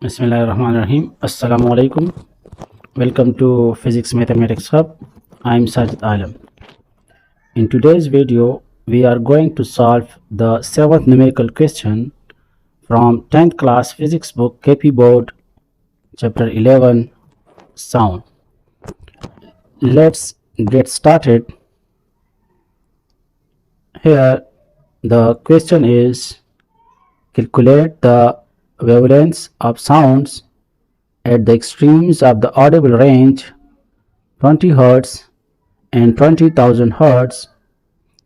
Bismillahirrahmanirrahim. Assalamu alaikum. Welcome to Physics Mathematics Hub. I'm Sajid Alam. In today's video, we are going to solve the 7th numerical question from 10th class physics book KP Board, chapter 11, sound. Let's get started. Here, the question is calculate the wavelengths of sounds at the extremes of the audible range 20 Hz and 20,000 Hz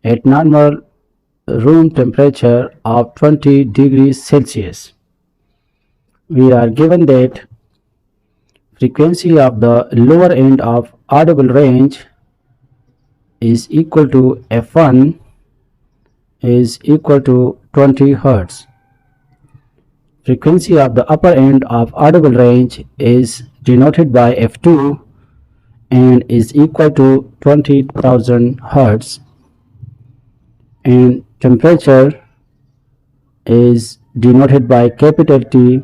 at normal room temperature of 20 degrees Celsius. We are given that frequency of the lower end of audible range is equal to f1 is equal to 20 Hz. Frequency of the upper end of audible range is denoted by f2 and is equal to 20,000 Hz, and temperature is denoted by capital T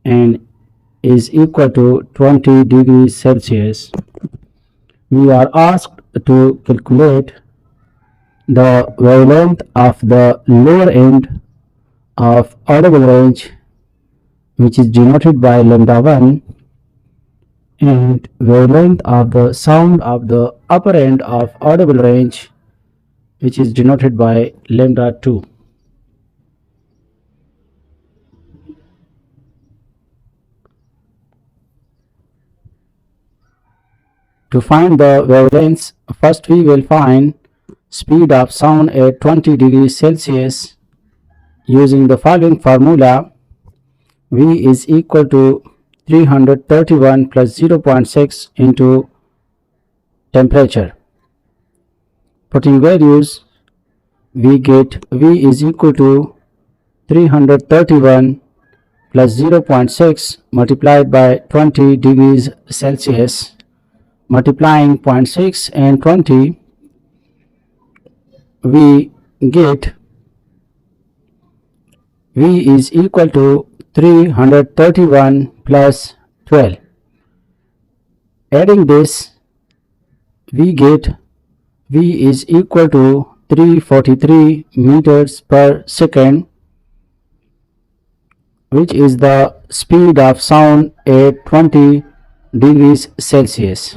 and is equal to 20 degrees Celsius. We are asked to calculate the wavelength of the lower end of audible range, which is denoted by lambda 1, and wavelength of the sound of the upper end of audible range, which is denoted by lambda 2. To find the wavelengths, first we will find speed of sound at 20 degrees Celsius using the following formula. V is equal to 331 plus 0.6 into temperature. Putting values, we get V is equal to 331 plus 0.6 multiplied by 20 degrees Celsius. Multiplying 0.6 and 20, we get V is equal to 331 plus 12. Adding this, we get V is equal to 343 meters per second, which is the speed of sound at 20 degrees Celsius.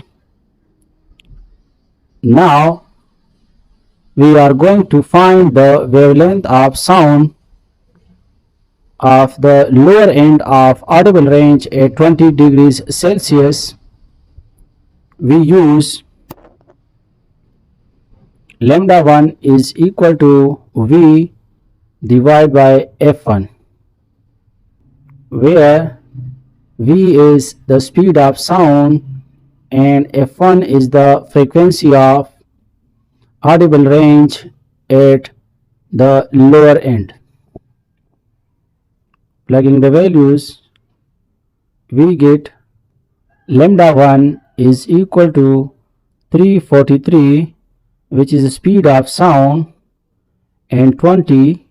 Now, we are going to find the wavelength of sound of the lower end of audible range at 20 degrees Celsius. We use lambda 1 is equal to V divided by f1, where V is the speed of sound and f1 is the frequency of audible range at the lower end. Plugging the values, we get lambda 1 is equal to 343, which is the speed of sound, and 20,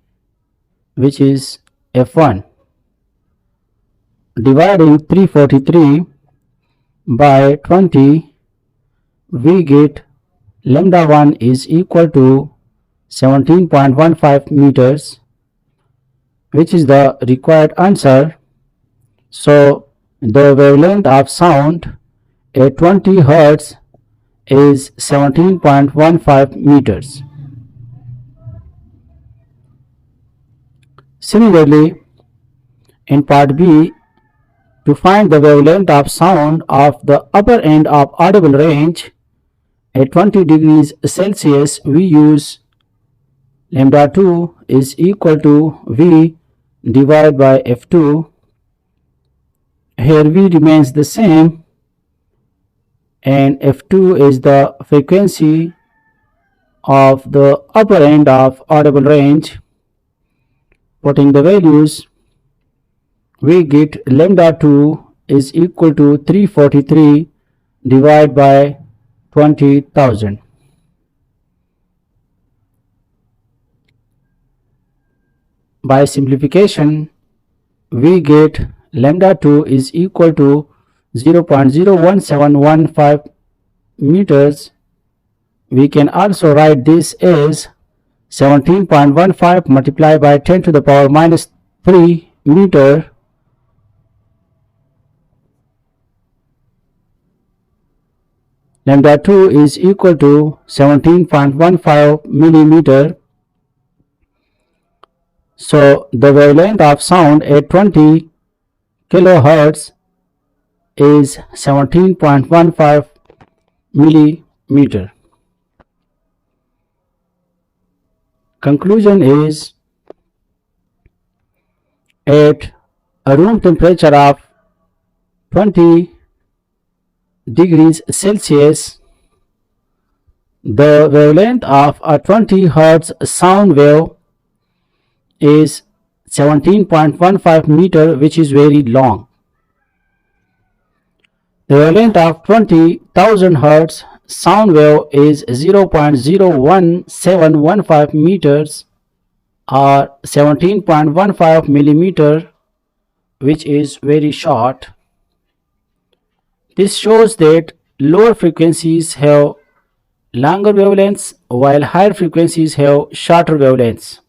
which is f1. Dividing 343 by 20, we get lambda 1 is equal to 17.15 meters, which is the required answer. So the wavelength of sound at 20 Hz is 17.15 meters. Similarly, in part B, to find the wavelength of sound of the upper end of audible range at 20 degrees Celsius, we use lambda 2 is equal to V divided by f2. Here V remains the same and f2 is the frequency of the upper end of audible range. Putting the values, we get lambda 2 is equal to 343 divided by 20,000. By simplification, we get lambda 2 is equal to 0.01715 meters. We can also write this as 17.15 multiplied by 10 to the power minus 3 meter. Lambda 2 is equal to 17.15 millimeter. So the wavelength of sound at 20 kilohertz is 17.15 millimeter. Conclusion is, at a room temperature of 20 degrees Celsius, the wavelength of a 20 Hz sound wave is 17.15 meter, which is very long. The wavelength of 20,000 Hz sound wave is 0.01715 meters or 17.15 millimeter, which is very short. This shows that lower frequencies have longer wavelengths while higher frequencies have shorter wavelengths.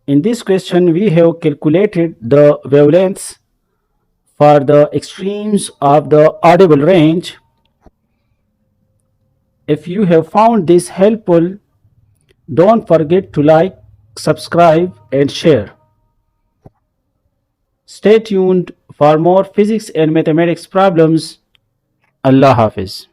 In this question, we have calculated the wavelengths for the extremes of the audible range. If you have found this helpful, don't forget to like, subscribe, and share. Stay tuned for more physics and mathematics problems. Allah Hafiz.